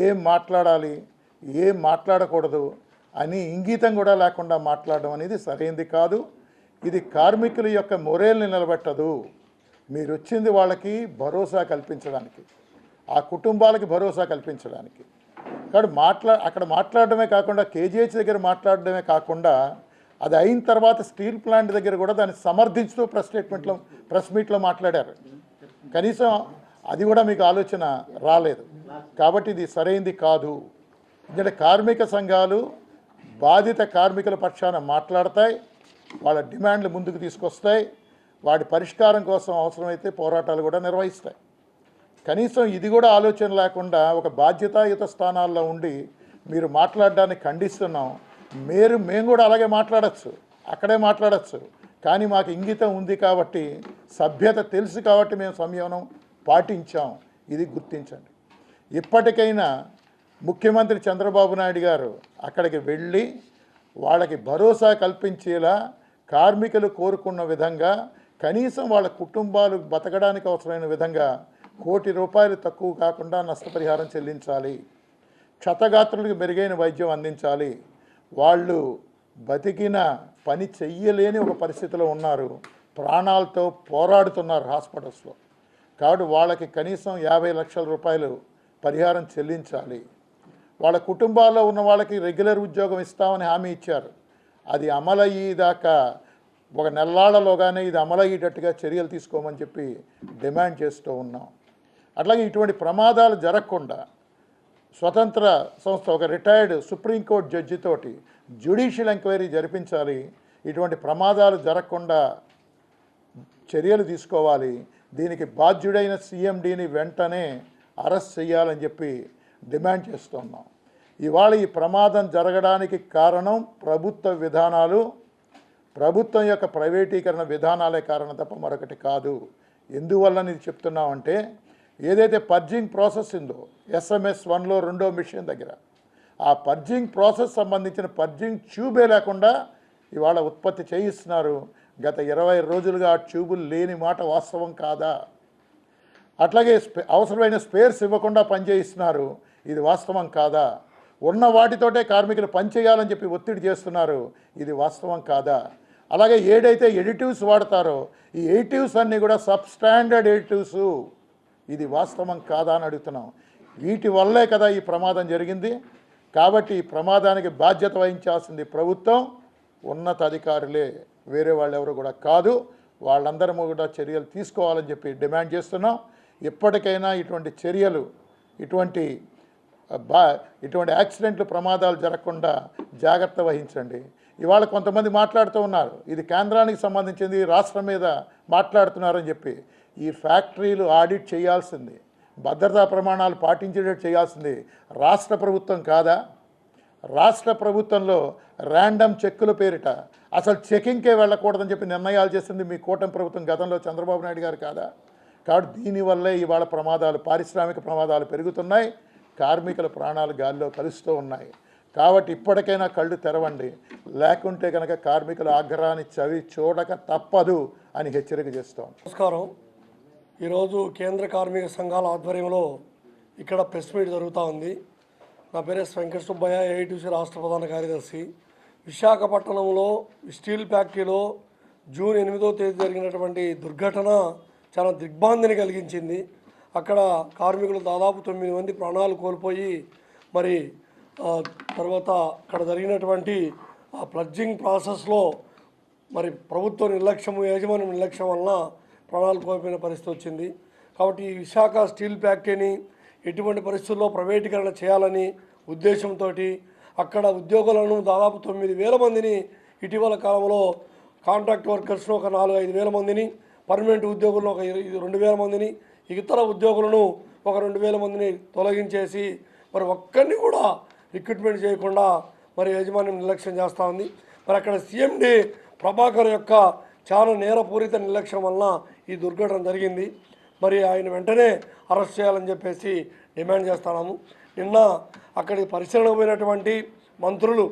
ఏం మాట్లాడాలి ఏం మాట్లాడకూడదు అని ఇంగితం కూడా లేకుండా మాట్లాడడం అనేది సరైనది కాదు. ఇది కార్మికుల యొక్క మొరేల్ని నిలబెట్టదు. మీరు వచ్చింది వాళ్ళకి భరోసా కల్పించడానికి, ఆ కుటుంబాలకి భరోసా కల్పించడానికి. కాబట్టి అక్కడ మాట్లాడడమే కాకుండా కేజీహెచ్ దగ్గర మాట్లాడడమే కాకుండా అది అయిన తర్వాత స్టీల్ ప్లాంట్ దగ్గర కూడా దాన్ని సమర్థించుతూ ప్రెస్ మీట్లో మాట్లాడారు. కనీసం అది కూడా మీకు ఆలోచన రాలేదు. కాబట్టి ఇది సరైనది కాదు. ఎందుకంటే కార్మిక సంఘాలు బాధిత కార్మికుల పక్షాన మాట్లాడతాయి, వాళ్ళ డిమాండ్లు ముందుకు తీసుకొస్తాయి, వాటి పరిష్కారం కోసం అవసరమైతే పోరాటాలు కూడా నిర్వహిస్తాయి. కనీసం ఇది కూడా ఆలోచన లేకుండా ఒక బాధ్యతాయుత స్థానాల్లో ఉండి మీరు మాట్లాడడాన్ని ఖండిస్తున్నాం. మేము కూడా అలాగే మాట్లాడచ్చు, అక్కడే మాట్లాడచ్చు. కానీ మాకు ఇంగితం ఉంది కాబట్టి, సభ్యత తెలుసు కాబట్టి మేము సంయమనం పాటించాం. ఇది గుర్తించండి. ఇప్పటికైనా ముఖ్యమంత్రి చంద్రబాబు నాయుడు గారు అక్కడికి వెళ్ళి వాళ్ళకి భరోసా కల్పించేలా, కార్మికులు కోరుకున్న విధంగా, కనీసం వాళ్ళ కుటుంబాలు బతకడానికి అవసరమైన విధంగా ₹1 కోటి తక్కువ కాకుండా నష్టపరిహారం చెల్లించాలి. క్షతగాత్రులకు మెరుగైన వైద్యం అందించాలి. వాళ్ళు బతికిన పని చెయ్యలేని ఒక పరిస్థితిలో ఉన్నారు, ప్రాణాలతో పోరాడుతున్నారు హాస్పిటల్స్లో. కాబట్టి వాళ్ళకి కనీసం ₹50 లక్షల పరిహారం చెల్లించాలి. వాళ్ళ కుటుంబాల్లో ఉన్న వాళ్ళకి రెగ్యులర్ ఉద్యోగం ఇస్తామని హామీ ఇచ్చారు. అది అమలయ్యేదాకా ఒక నెల్లాళ్లలోగానే ఇది అమలయ్యేటట్టుగా చర్యలు తీసుకోమని చెప్పి డిమాండ్ చేస్తూ ఉన్నాం. అట్లాగే ఇటువంటి ప్రమాదాలు జరగకుండా స్వతంత్ర సంస్థ, ఒక రిటైర్డ్ సుప్రీంకోర్టు జడ్జితోటి జ్యుడిషియల్ ఎంక్వైరీ జరిపించాలి. ఇటువంటి ప్రమాదాలు జరగకుండా చర్యలు తీసుకోవాలి. దీనికి బాధ్యుడైన సీఎండీని వెంటనే అరెస్ట్ చేయాలని చెప్పి డిమాండ్ చేస్తున్నాం. ఇవాళ ఈ ప్రమాదం జరగడానికి కారణం ప్రభుత్వ విధానాలు, ప్రభుత్వం యొక్క ప్రైవేటీకరణ విధానాలే కారణం తప్ప మరొకటి కాదు. ఎందువల్ల ఇది చెప్తున్నామంటే, ఏదైతే పర్జింగ్ ప్రాసెస్ ఉందో SMS-1లో 2వ మిషన్ దగ్గర, ఆ పర్జింగ్ ప్రాసెస్ సంబంధించిన పర్జింగ్ ట్యూబే లేకుండా ఇవాళ ఉత్పత్తి చేయిస్తున్నారు. గత 20 రోజులుగా ఆ ట్యూబులు లేని మాట వాస్తవం కాదా? అట్లాగే అవసరమైన స్పేర్స్ ఇవ్వకుండా పనిచేయిస్తున్నారు, ఇది వాస్తవం కాదా? ఉన్న వాటితోటే కార్మికులు పనిచేయాలని చెప్పి ఒత్తిడి చేస్తున్నారు, ఇది వాస్తవం కాదా? అలాగే ఏదైతే ఎడిటివ్స్ వాడతారో ఈ ఎడిటివ్స్ అన్నీ కూడా సబ్స్టాండర్డ్ ఎడిటివ్స్, ఇది వాస్తవం కాదా అని అడుగుతున్నాం. వీటి వల్లే కదా ఈ ప్రమాదం జరిగింది. కాబట్టి ఈ ప్రమాదానికి బాధ్యత వహించాల్సింది ప్రభుత్వం, ఉన్నత అధికారులే, వేరే వాళ్ళు ఎవరు కూడా కాదు. వాళ్ళందరూ కూడా చర్యలు తీసుకోవాలని చెప్పి డిమాండ్ చేస్తున్నాం. ఇప్పటికైనా ఇటువంటి చర్యలు, ఇటువంటి యాక్సిడెంట్లు, ప్రమాదాలు జరగకుండా జాగ్రత్త వహించండి. ఇవాళ కొంతమంది మాట్లాడుతూ ఉన్నారు, ఇది కేంద్రానికి సంబంధించింది, రాష్ట్రం మీద మాట్లాడుతున్నారని చెప్పి. ఈ ఫ్యాక్టరీలు ఆడిట్ చేయాల్సింది, భద్రతా ప్రమాణాలు పాటించేటట్టు చేయాల్సింది రాష్ట్ర ప్రభుత్వం కాదా? రాష్ట్ర ప్రభుత్వంలో ర్యాండమ్ చెక్కుల పేరిట అసలు చెకింగ్కే వెళ్ళకూడదని చెప్పి నిర్ణయాలు చేసింది మీ కూటమి ప్రభుత్వం గతంలో చంద్రబాబు నాయుడు గారు కాదా? కాబట్టి దీనివల్లే ఇవాళ ప్రమాదాలు, పారిశ్రామిక ప్రమాదాలు పెరుగుతున్నాయి, కార్మికుల ప్రాణాలు గాలిలో కలుస్తూ ఉన్నాయి. కాబట్టి ఇప్పటికైనా కళ్ళు తెరవండి, లేకుంటే కనుక కార్మికుల ఆగ్రహాన్ని చవి చూడక తప్పదు అని హెచ్చరిక చేస్తాం. నమస్కారం. ఈరోజు కేంద్ర కార్మిక సంఘాల ఆధ్వర్యంలో ఇక్కడ ప్రెస్ మీట్ జరుగుతూ ఉంది. నా పేరు వెంకట సుబ్బయ్య, ఏఐటీసీ రాష్ట్ర ప్రధాన కార్యదర్శి. విశాఖపట్నంలో స్టీల్ ఫ్యాక్టరీలో జూన్ 8వ తేదీ జరిగినటువంటి దుర్ఘటన చాలా దిగ్భ్రాంతిని కలిగించింది. అక్కడ కార్మికులు దాదాపు 9 మంది ప్రాణాలు కోల్పోయి, మరి తర్వాత అక్కడ జరిగినటువంటి ఆ ప్లడ్జింగ్ ప్రాసెస్లో మరి ప్రభుత్వ నిర్లక్ష్యము, యాజమాన్యం నిర్లక్ష్యం వలన ప్రాణాలు కోల్పోయిన పరిస్థితి వచ్చింది. కాబట్టి ఈ విశాఖ స్టీల్ ఫ్యాక్టరీని ఎటువంటి పరిస్థితుల్లో ప్రైవేటీకరణ చేయాలని ఉద్దేశంతో అక్కడ ఉద్యోగులను దాదాపు 9,000 మందిని ఇటీవల కాలంలో, కాంట్రాక్ట్ వర్కర్స్ను ఒక 4-5 వేల మందిని, పర్మనెంట్ ఉద్యోగులను ఒక 2,000 మందిని, ఇతర ఉద్యోగులను ఒక 2,000 మందిని తొలగించేసి మరి ఒక్కరిని కూడా రిక్రూట్మెంట్ చేయకుండా మరి యాజమాన్యం నిర్లక్ష్యం చేస్తూ ఉంది. మరి అక్కడ సీఎండీ ప్రభాకర్ యొక్క చాలా నేరపూరిత నిర్లక్ష్యం వలన ఈ దుర్ఘటన జరిగింది. మరి ఆయన వెంటనే అరెస్ట్ చేయాలని చెప్పేసి డిమాండ్ చేస్తున్నాము. నిన్న అక్కడికి పరిశీలనకు పోయినటువంటి మంత్రులు,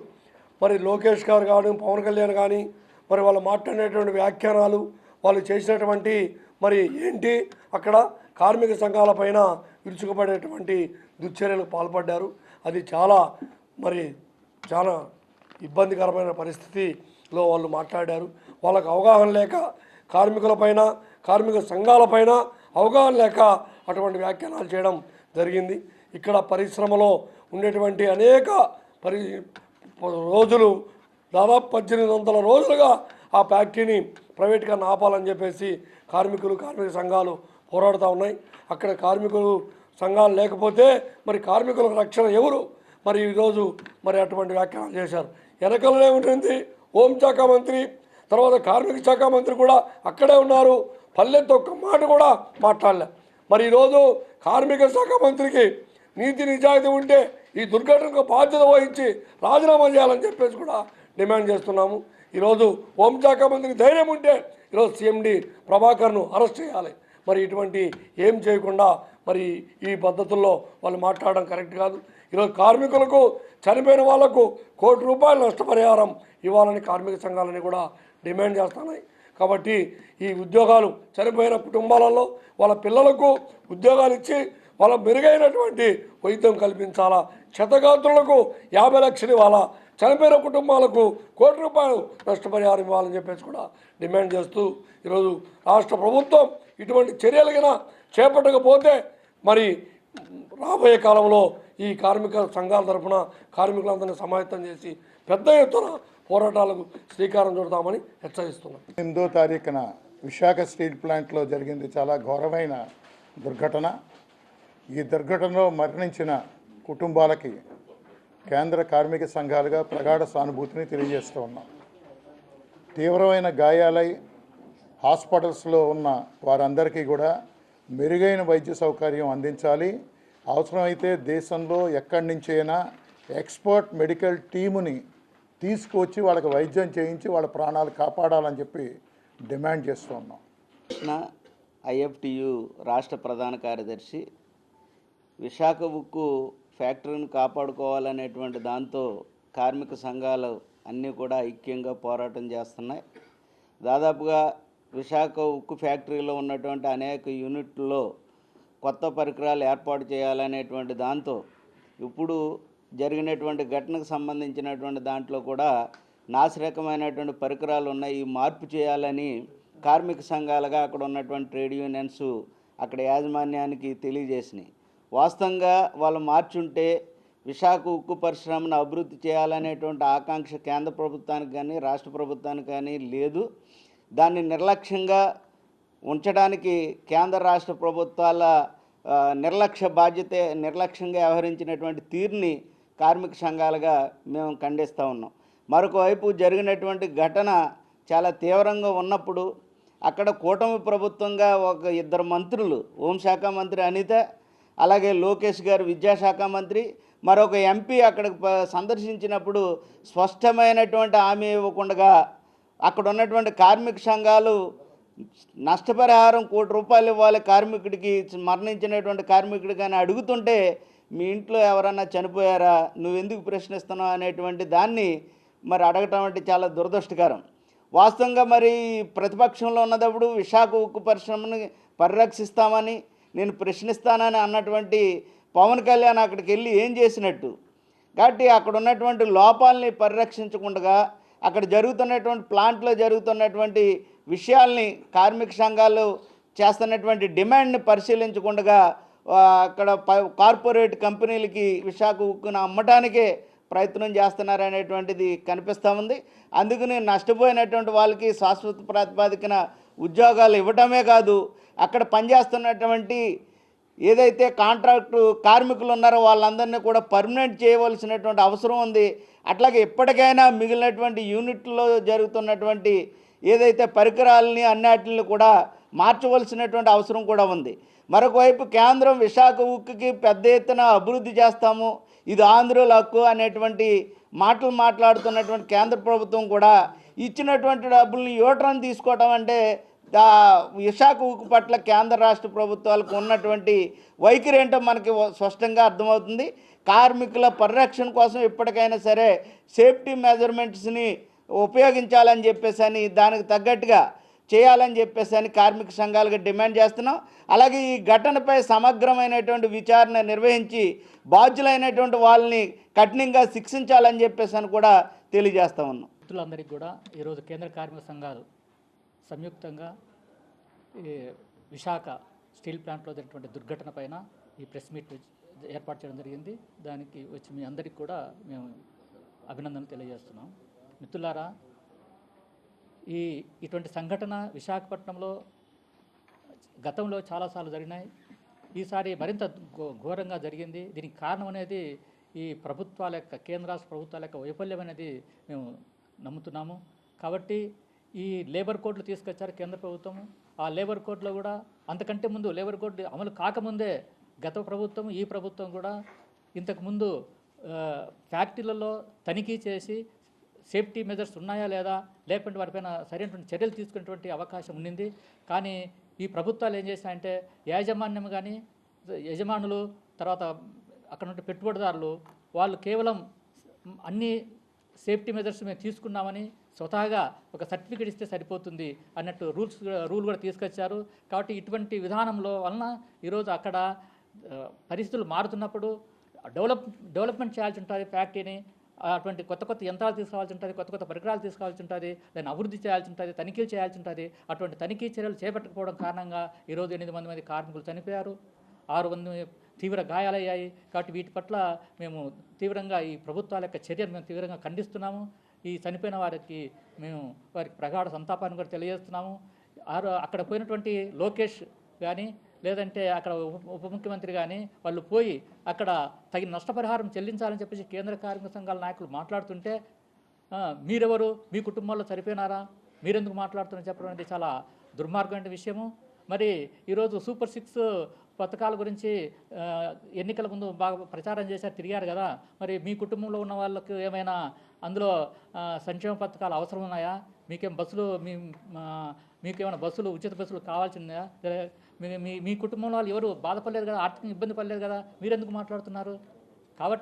మరి లోకేష్ గారు కానీ, పవన్ కళ్యాణ్ కానీ, మరి వాళ్ళు మాట్లాడినటువంటి వ్యాఖ్యానాలు, వాళ్ళు చేసినటువంటి మరి ఏంటి, అక్కడ కార్మిక సంఘాలపైన విరుచుకుపడేటువంటి దుశ్చర్యలకు పాల్పడ్డారు. అది చాలా ఇబ్బందికరమైన పరిస్థితిలో వాళ్ళు మాట్లాడారు. వాళ్ళకు అవగాహన లేక, కార్మికులపైన, కార్మిక సంఘాలపైన అవగాహన లేక అటువంటి వ్యాఖ్యానాలు చేయడం జరిగింది. ఇక్కడ పరిశ్రమలో ఉండేటువంటి అనేక రోజులు, దాదాపు 1800 రోజులుగా ఆ ఫ్యాక్టరీని ప్రైవేట్గా ఆపాలని చెప్పేసి కార్మిక సంఘాలు పోరాడుతూ ఉన్నాయి. అక్కడ కార్మికులు సంఘాలు లేకపోతే మరి కార్మికులకు రక్షణ ఎవరు? మరి ఈరోజు మరి అటువంటి వ్యాఖ్యానాలు చేశారు. వెనకలనే ఉంటుంది హోంశాఖ మంత్రి, తర్వాత కార్మిక శాఖ మంత్రి కూడా అక్కడే ఉన్నారు, పల్లెతో ఒక్క మాట కూడా మాట్లాడలే. మరి ఈరోజు కార్మిక శాఖ మంత్రికి నీతి నిజాయితీ ఉంటే ఈ దుర్ఘటనకు బాధ్యత వహించి రాజీనామా చేయాలని చెప్పేసి కూడా డిమాండ్ చేస్తున్నాము. ఈరోజు హోంశాఖ మంత్రికి ధైర్యం ఉంటే ఈరోజు సీఎండి ప్రభాకర్ను అరెస్ట్ చేయాలి. మరి ఇటువంటి ఏం చేయకుండా మరి ఈ పద్ధతుల్లో వాళ్ళు మాట్లాడడం కరెక్ట్ కాదు. ఈరోజు కార్మికులకు చనిపోయిన వాళ్లకు ₹1,00,00,000 నష్టపరిహారం ఇవ్వాలని కార్మిక సంఘాలని కూడా డిమాండ్ చేస్తున్నాయి. కాబట్టి ఈ ఉద్యోగాలు చనిపోయిన కుటుంబాలలో వాళ్ళ పిల్లలకు ఉద్యోగాలు ఇచ్చి వాళ్ళ మెరుగైనటువంటి వైద్యం కల్పించాలా. క్షతగాత్రులకు 50 లక్షలు ఇవ్వాలా. చనిపోయిన కుటుంబాలకు ₹1,00,00,000 నష్టపరిహారం ఇవ్వాలని చెప్పేసి కూడా డిమాండ్ చేస్తూ ఈరోజు రాష్ట్ర ప్రభుత్వం ఇటువంటి చర్యలుగా చేపట్టకపోతే మరి రాబోయే కాలంలో ఈ కార్మిక సంఘాల తరఫున కార్మికులందరినీ సమాయత్తం చేసి పెద్ద ఎత్తున పోరాటాలకు శ్రీకారం చుడతామని హెచ్చరిస్తున్నాం. 8వ తారీఖున విశాఖ స్టీల్ ప్లాంట్లో జరిగింది చాలా ఘోరమైన దుర్ఘటన. ఈ దుర్ఘటనలో మరణించిన కుటుంబాలకి కేంద్ర కార్మిక సంఘాలుగా ప్రగాఢ సానుభూతిని తెలియజేస్తూ ఉన్నాం. తీవ్రమైన గాయాలై హాస్పిటల్స్లో ఉన్న వారందరికీ కూడా మెరుగైన వైద్య సౌకర్యం అందించాలి. అవసరమైతే దేశంలో ఎక్కడి నుంచైనా ఎక్స్పర్ట్ మెడికల్ టీముని తీసుకొచ్చి వాళ్ళకి వైద్యం చేయించి వాళ్ళ ప్రాణాలు కాపాడాలని చెప్పి డిమాండ్ చేస్తూ ఉన్నాం. ఐఎఫ్టియు రాష్ట్ర ప్రధాన కార్యదర్శి విశాఖ ఉక్కు ఫ్యాక్టరీని కాపాడుకోవాలనేటువంటి దాంతో కార్మిక సంఘాలు అన్నీ కూడా ఐక్యంగా పోరాటం చేస్తున్నాయి. దాదాపుగా విశాఖ ఉక్కు ఫ్యాక్టరీలో ఉన్నటువంటి అనేక యూనిట్లలో కొత్త పరికరాలు ఏర్పాటు చేయాలనేటువంటి దాంతో ఇప్పుడు జరిగినటువంటి ఘటనకు సంబంధించినటువంటి దాంట్లో కూడా నాసిరకమైనటువంటి పరికరాలు ఉన్నాయి. ఈ మార్పు చేయాలని కార్మిక సంఘాలుగా అక్కడ ఉన్నటువంటి ట్రేడ్ యూనియన్స్ అక్కడ యాజమాన్యానికి తెలియజేసినాయి. వాస్తవంగా వాళ్ళు మార్చుంటే విశాఖ ఉక్కు పరిశ్రమను అభివృద్ధి చేయాలనేటువంటి ఆకాంక్ష కేంద్ర ప్రభుత్వానికి కానీ రాష్ట్ర ప్రభుత్వానికి కానీ లేదు. దాన్ని నిర్లక్ష్యంగా ఉంచడానికి కేంద్ర రాష్ట్ర ప్రభుత్వాల నిర్లక్ష్యంగా వ్యవహరించినటువంటి తీరుని కార్మిక సంఘాలుగా మేము ఖండిస్తూ ఉన్నాం. మరొక వైపు జరిగినటువంటి ఘటన చాలా తీవ్రంగా ఉన్నప్పుడు అక్కడ కూటమి ప్రభుత్వంగా ఒక 2 మంత్రులు, హోంశాఖ మంత్రి అనిత, అలాగే లోకేష్ గారు విద్యాశాఖ మంత్రి, మరొక ఎంపీ అక్కడికి సందర్శించినప్పుడు స్పష్టమైనటువంటి హామీ ఇవ్వకుండా అక్కడ ఉన్నటువంటి కార్మిక సంఘాలు నష్టపరిహారం ₹1,00,00,000 ఇవ్వాలి కార్మికుడికి, మరణించినటువంటి కార్మికుడికి అని అడుగుతుంటే మీ ఇంట్లో ఎవరన్నా చనిపోయారా, నువ్వెందుకు ప్రశ్నిస్తున్నావు అనేటువంటి దాన్ని మరి అడగటం అంటే చాలా దురదృష్టకరం. వాస్తవంగా మరి ప్రతిపక్షంలో ఉన్నప్పుడు విశాఖ ఉక్కు పరిశ్రమని పరిరక్షిస్తామని నేను ప్రశ్నిస్తానని అన్నటువంటి పవన్ కళ్యాణ్ అక్కడికి వెళ్ళి ఏం చేసినట్టు? కాబట్టి అక్కడ ఉన్నటువంటి లోపాలని పరిరక్షించకుండా అక్కడ జరుగుతున్నటువంటి ప్లాంట్లో జరుగుతున్నటువంటి విషయాల్ని కార్మిక సంఘాలు చేస్తున్నటువంటి డిమాండ్ని పరిశీలించకుండా అక్కడ కార్పొరేట్ కంపెనీలకి విశాఖ ఉక్కును అమ్మటానికే ప్రయత్నం చేస్తున్నారనేటువంటిది కనిపిస్తూ ఉంది. అందుకని నష్టపోయినటువంటి వాళ్ళకి శాశ్వత ప్రాతిపదికన ఉద్యోగాలు ఇవ్వటమే కాదు, అక్కడ పనిచేస్తున్నటువంటి ఏదైతే కాంట్రాక్టు కార్మికులు ఉన్నారో వాళ్ళందరినీ కూడా పర్మనెంట్ చేయవలసినటువంటి అవసరం ఉంది. అట్లాగే ఎప్పటికైనా మిగిలినటువంటి యూనిట్లో జరుగుతున్నటువంటి ఏదైతే పరికరాలని అన్నిటిని కూడా మార్చవలసినటువంటి అవసరం కూడా ఉంది. మరొక వైపు కేంద్రం విశాఖ ఉక్కుకి పెద్ద ఎత్తున అభివృద్ధి చేస్తాము, ఇది ఆంధ్రుల హక్కు అనేటువంటి మాటలు మాట్లాడుతున్నటువంటి కేంద్ర ప్రభుత్వం కూడా ఇచ్చినటువంటి డబ్బుల్ని యూటర్న్ తీసుకోవటం అంటే విశాఖ ఉక్కు పట్ల కేంద్ర రాష్ట్ర ప్రభుత్వాలకు ఉన్నటువంటి వైఖరి ఏంటో మనకి స్పష్టంగా అర్థమవుతుంది. కార్మికుల పరిరక్షణ కోసం ఎప్పటికైనా సరే సేఫ్టీ మెజర్మెంట్స్ని ఉపయోగించాలని చెప్పేసి దానికి తగ్గట్టుగా చేయాలని చెప్పేసి కార్మిక సంఘాలుగా డిమాండ్ చేస్తున్నాం. అలాగే ఈ ఘటనపై సమగ్రమైనటువంటి విచారణ నిర్వహించి బాధ్యులైనటువంటి వాళ్ళని కఠినంగా శిక్షించాలని చెప్పేసి కూడా తెలియజేస్తా ఉన్నాం. మిత్రులందరికీ కూడా ఈరోజు కేంద్ర కార్మిక సంఘాలు సంయుక్తంగా విశాఖ స్టీల్ ప్లాంట్లో జరిగినటువంటి దుర్ఘటన పైన ఈ ప్రెస్ మీట్ ఏర్పాటు చేయడం జరిగింది. దానికి వచ్చి మీ అందరికీ కూడా మేము అభినందనలు తెలియజేస్తున్నాం. మిత్రులారా, ఇటువంటి సంఘటన విశాఖపట్నంలో గతంలో చాలాసార్లు జరిగినాయి. ఈసారి మరింత ఘోరంగా జరిగింది. దీనికి కారణం అనేది ఈ ప్రభుత్వాల యొక్క కేంద్ర రాష్ట్ర ప్రభుత్వాల యొక్క వైఫల్యం అనేది మేము నమ్ముతున్నాము. కాబట్టి ఈ లేబర్ కోడ్లు తీసుకొచ్చారు కేంద్ర ప్రభుత్వం. ఆ లేబర్ కోడ్లో కూడా అంతకంటే ముందు లేబర్ కోడ్ అమలు కాకముందే గత ప్రభుత్వం ఈ ప్రభుత్వం కూడా ఇంతకుముందు ఫ్యాక్టరీలలో తనిఖీ చేసి సేఫ్టీ మెజర్స్ ఉన్నాయా లేదా, లేకుంటే వాటిపైన సరైనటువంటి చర్యలు తీసుకునేటువంటి అవకాశం ఉండింది. కానీ ఈ ప్రభుత్వాలు ఏం చేశాయంటే యాజమాన్యం కానీ యజమానులు తర్వాత అక్కడ ఉన్న పెట్టుబడిదారులు వాళ్ళు కేవలం అన్ని సేఫ్టీ మెజర్స్ మేము తీసుకున్నామని స్వతహాగా ఒక సర్టిఫికేట్ ఇస్తే సరిపోతుంది అన్నట్టు రూల్ కూడా తీసుకొచ్చారు. కాబట్టి ఇటువంటి విధానంలో వలన ఈరోజు అక్కడ పరిస్థితులు మారుతున్నప్పుడు డెవలప్మెంట్ చేయాల్సి ఉంటుంది ఫ్యాక్టరీని. అటువంటి కొత్త కొత్త యంత్రాలు తీసుకోవాల్సి ఉంటుంది, కొత్త కొత్త పరికరాలు తీసుకోవాల్సి ఉంటుంది, దాన్ని అభివృద్ధి చేయాల్సి ఉంటుంది, తనిఖీలు చేయాల్సి ఉంటుంది. అటువంటి తనిఖీ చర్యలు చేపట్టకపోవడం కారణంగా ఈరోజు 8 మంది కార్మికులు చనిపోయారు, 6 మంది తీవ్ర గాయాలయ్యాయి. కాబట్టి వీటి పట్ల మేము తీవ్రంగా ఈ ప్రభుత్వాల యొక్క చర్యను మేము తీవ్రంగా ఖండిస్తున్నాము. ఈ చనిపోయిన వారికి వారికి ప్రగాఢ సంతాపాన్ని కూడా తెలియజేస్తున్నాము. అక్కడ పోయినటువంటి లోకేష్ కానీ లేదంటే అక్కడ ఉప ముఖ్యమంత్రి కానీ వాళ్ళు పోయి అక్కడ తగిన నష్టపరిహారం చెల్లించాలని చెప్పేసి కేంద్ర కార్మిక సంఘాల నాయకులు మాట్లాడుతుంటే మీరెవరు, మీ కుటుంబాల్లో చనిపోయినారా, మీరెందుకు మాట్లాడుతున్నారని చెప్పడం అనేది చాలా దుర్మార్గమైన విషయము. మరి ఈరోజు సూపర్ 6 పథకాల గురించి ఎన్నికల ముందు బాగా ప్రచారం చేశారు, తిరిగారు కదా. మరి మీ కుటుంబంలో ఉన్న వాళ్ళకు ఏమైనా అందులో సంక్షేమ పథకాలు అవసరం ఉన్నాయా? మీకేం బస్సులు మీకేమైనా బస్సులు ఉచిత బస్సులు కావాల్సిందా? మీ కుటుంబంలో వాళ్ళు ఎవరు బాధపడలేదు కదా, ఆర్థికంగా ఇబ్బంది పడలేదు కదా, మీరెందుకు మాట్లాడుతున్నారు? కాబట్టి